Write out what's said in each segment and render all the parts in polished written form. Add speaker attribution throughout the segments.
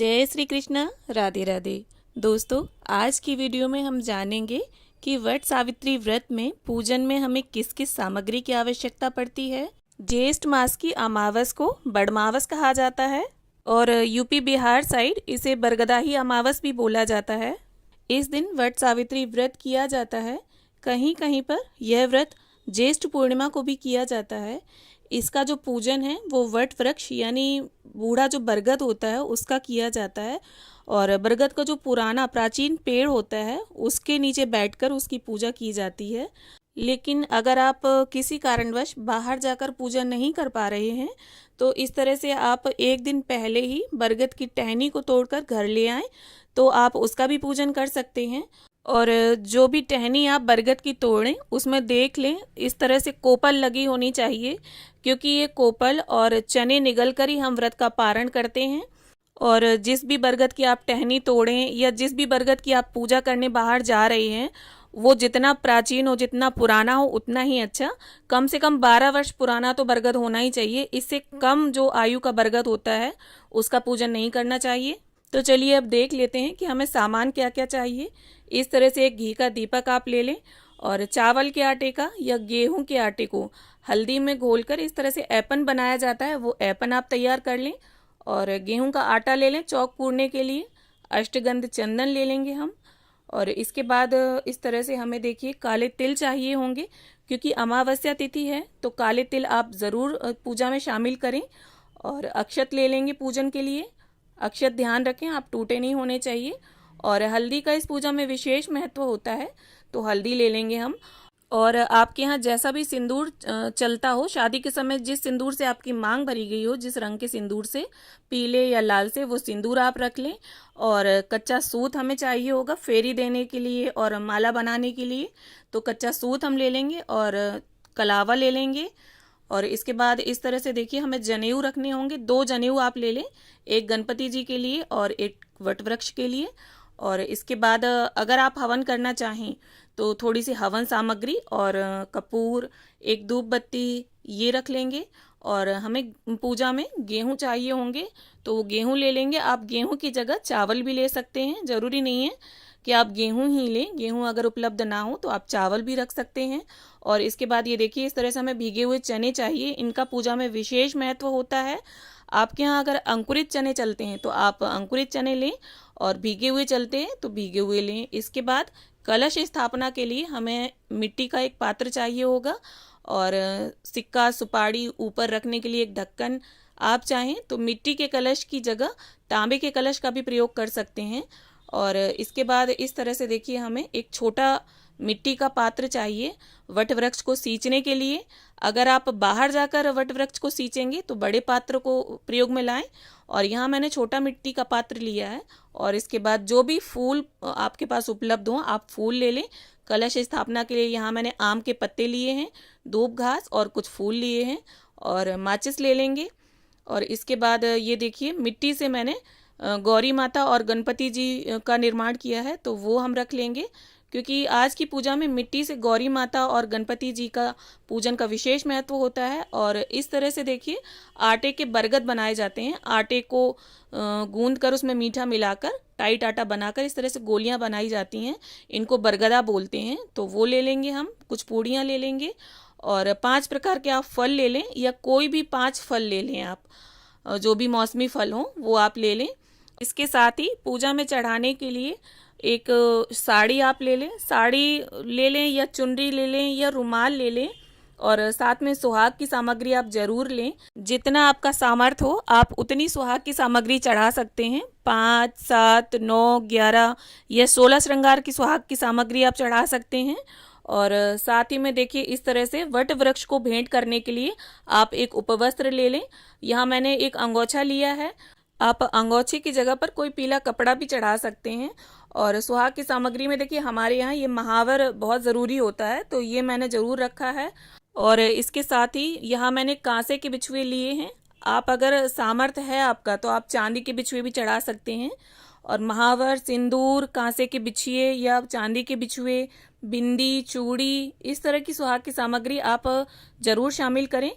Speaker 1: जय श्री कृष्ण। राधे राधे। दोस्तों, आज की वीडियो में हम जानेंगे कि वट सावित्री व्रत में पूजन में हमें किस किस सामग्री की आवश्यकता पड़ती है। ज्येष्ठ मास की अमावस को बड़मावस कहा जाता है और यूपी बिहार साइड इसे बरगदाही अमावस भी बोला जाता है। इस दिन वट सावित्री व्रत किया जाता है। कहीं कहीं पर यह व्रत ज्येष्ठ पूर्णिमा को भी किया जाता है। इसका जो पूजन है वो वट वृक्ष यानी बूढ़ा जो बरगद होता है उसका किया जाता है और बरगद का जो पुराना प्राचीन पेड़ होता है उसके नीचे बैठकर उसकी पूजा की जाती है। लेकिन अगर आप किसी कारणवश बाहर जाकर पूजा नहीं कर पा रहे हैं तो इस तरह से आप एक दिन पहले ही बरगद की टहनी को तोड़कर घर ले आएं तो आप उसका भी पूजन कर सकते हैं। और जो भी टहनी आप बरगद की तोड़ें उसमें देख लें इस तरह से कोपल लगी होनी चाहिए, क्योंकि ये कोपल और चने निगल कर ही हम व्रत का पारण करते हैं। और जिस भी बरगद की आप टहनी तोड़ें या जिस भी बरगद की आप पूजा करने बाहर जा रहे हैं वो जितना प्राचीन हो, जितना पुराना हो उतना ही अच्छा। कम से कम 12 वर्ष पुराना तो बरगद होना ही चाहिए। इससे कम जो आयु का बरगद होता है उसका पूजन नहीं करना चाहिए। तो चलिए अब देख लेते हैं कि हमें सामान क्या क्या चाहिए। इस तरह से एक घी का दीपक आप ले लें और चावल के आटे का या गेहूं के आटे को हल्दी में घोलकर इस तरह से ऐपन बनाया जाता है, वो ऐपन आप तैयार कर लें। और गेहूं का आटा ले लें चौक पूरने के लिए। अष्टगंध चंदन ले लेंगे हम। और इसके बाद इस तरह से हमें देखिए काले तिल चाहिए होंगे, क्योंकि अमावस्या तिथि है तो काले तिल आप ज़रूर पूजा में शामिल करें। और अक्षत ले लेंगे पूजन के लिए। अक्षत ध्यान रखें आप टूटे नहीं होने चाहिए। और हल्दी का इस पूजा में विशेष महत्व होता है तो हल्दी ले लेंगे हम। और आपके यहाँ जैसा भी सिंदूर चलता हो, शादी के समय जिस सिंदूर से आपकी मांग भरी गई हो, जिस रंग के सिंदूर से, पीले या लाल से, वो सिंदूर आप रख लें। और कच्चा सूत हमें चाहिए होगा फेरी देने के लिए और माला बनाने के लिए, तो कच्चा सूत हम ले लेंगे और कलावा ले लेंगे। और इसके बाद इस तरह से देखिए हमें जनेऊ रखने होंगे। 2 जनेऊ आप ले लें, एक गणपति जी के लिए और एक वटवृक्ष के लिए। और इसके बाद अगर आप हवन करना चाहें तो थोड़ी सी हवन सामग्री और कपूर, एक धूप बत्ती ये रख लेंगे। और हमें पूजा में गेहूं चाहिए होंगे तो वो गेहूं ले लेंगे। आप गेहूं की जगह चावल भी ले सकते हैं, ज़रूरी नहीं है कि आप गेहूं ही लें। गेहूं अगर उपलब्ध ना हो तो आप चावल भी रख सकते हैं। और इसके बाद ये देखिए इस तरह से हमें भीगे हुए चने चाहिए, इनका पूजा में विशेष महत्व होता है। आपके यहाँ अगर अंकुरित चने चलते हैं तो आप अंकुरित चने लें और भीगे हुए चलते हैं तो भीगे हुए लें। इसके बाद कलश स्थापना के लिए हमें मिट्टी का एक पात्र चाहिए होगा और सिक्का सुपारी ऊपर रखने के लिए एक ढक्कन। आप चाहें तो मिट्टी के कलश की जगह तांबे के कलश का भी प्रयोग कर सकते हैं। और इसके बाद इस तरह से देखिए हमें एक छोटा मिट्टी का पात्र चाहिए वट वृक्ष को सींचने के लिए। अगर आप बाहर जाकर वट वृक्ष को सींचेंगे तो बड़े पात्र को प्रयोग में लाएं, और यहाँ मैंने छोटा मिट्टी का पात्र लिया है। और इसके बाद जो भी फूल आपके पास उपलब्ध हो आप फूल ले लें। कलश स्थापना के लिए यहाँ मैंने आम के पत्ते लिए हैं, धूप घास और कुछ फूल लिए हैं और माचिस ले लेंगे। और इसके बाद ये देखिए मिट्टी से मैंने गौरी माता और गणपति जी का निर्माण किया है तो वो हम रख लेंगे, क्योंकि आज की पूजा में मिट्टी से गौरी माता और गणपति जी का पूजन का विशेष महत्व होता है। और इस तरह से देखिए आटे के बरगद बनाए जाते हैं। आटे को गूंद कर उसमें मीठा मिलाकर टाइट आटा बनाकर इस तरह से गोलियां बनाई जाती हैं, इनको बरगदा बोलते हैं। तो वो ले लेंगे हम, कुछ पूड़ियाँ ले लेंगे और 5 प्रकार के आप फल ले लें या कोई भी 5 फल ले लें आप, जो भी मौसमी फल हों वो आप ले लें। इसके साथ ही पूजा में चढ़ाने के लिए एक साड़ी आप ले लें, साड़ी ले लें या चुनरी ले लें या रुमाल ले लें। और साथ में सुहाग की सामग्री आप जरूर लें। जितना आपका सामर्थ्य हो आप उतनी सुहाग की सामग्री चढ़ा सकते हैं। 5, 7, 9, 11 या 16 श्रृंगार की सुहाग की सामग्री आप चढ़ा सकते हैं। और साथ ही में देखिए इस तरह से वट वृक्ष को भेंट करने के लिए आप एक उपवस्त्र ले लें। यहाँ मैंने एक अंगोछा लिया है, आप अंगोछे की जगह पर कोई पीला कपड़ा भी चढ़ा सकते हैं। और सुहाग की सामग्री में देखिए हमारे यहाँ ये महावर बहुत ज़रूरी होता है तो ये मैंने ज़रूर रखा है। और इसके साथ ही यहाँ मैंने कांसे के बिछुए लिए हैं। आप अगर सामर्थ्य है आपका तो आप चांदी के बिछुए भी चढ़ा सकते हैं। और महावर, सिंदूर, कांसे के बिछिए या चांदी के बिछुए, बिंदी, चूड़ी, इस तरह की सुहाग की सामग्री आप जरूर शामिल करें।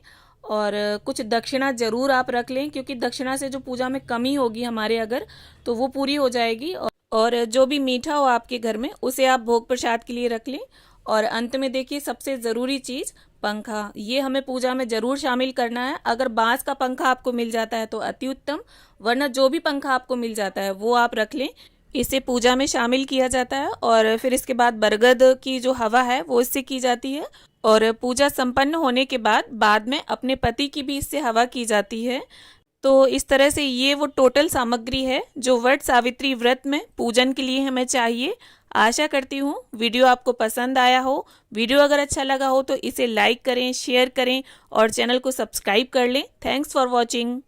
Speaker 1: और कुछ दक्षिणा ज़रूर आप रख लें, क्योंकि दक्षिणा से जो पूजा में कमी होगी हमारे अगर, तो वो पूरी हो जाएगी। और जो भी मीठा हो आपके घर में उसे आप भोग प्रसाद के लिए रख लें। और अंत में देखिए सबसे ज़रूरी चीज़ पंखा, ये हमें पूजा में ज़रूर शामिल करना है। अगर बांस का पंखा आपको मिल जाता है तो अति उत्तम, वरना जो भी पंखा आपको मिल जाता है वो आप रख लें। इसे पूजा में शामिल किया जाता है और फिर इसके बाद बरगद की जो हवा है वो इससे की जाती है। और पूजा संपन्न होने के बाद में अपने पति की भी इससे हवा की जाती है। तो इस तरह से ये वो टोटल सामग्री है जो वट सावित्री व्रत में पूजन के लिए हमें चाहिए। आशा करती हूँ वीडियो आपको पसंद आया हो। वीडियो अगर अच्छा लगा हो तो इसे लाइक करें, शेयर करें और चैनल को सब्सक्राइब कर लें। Thanks for watching.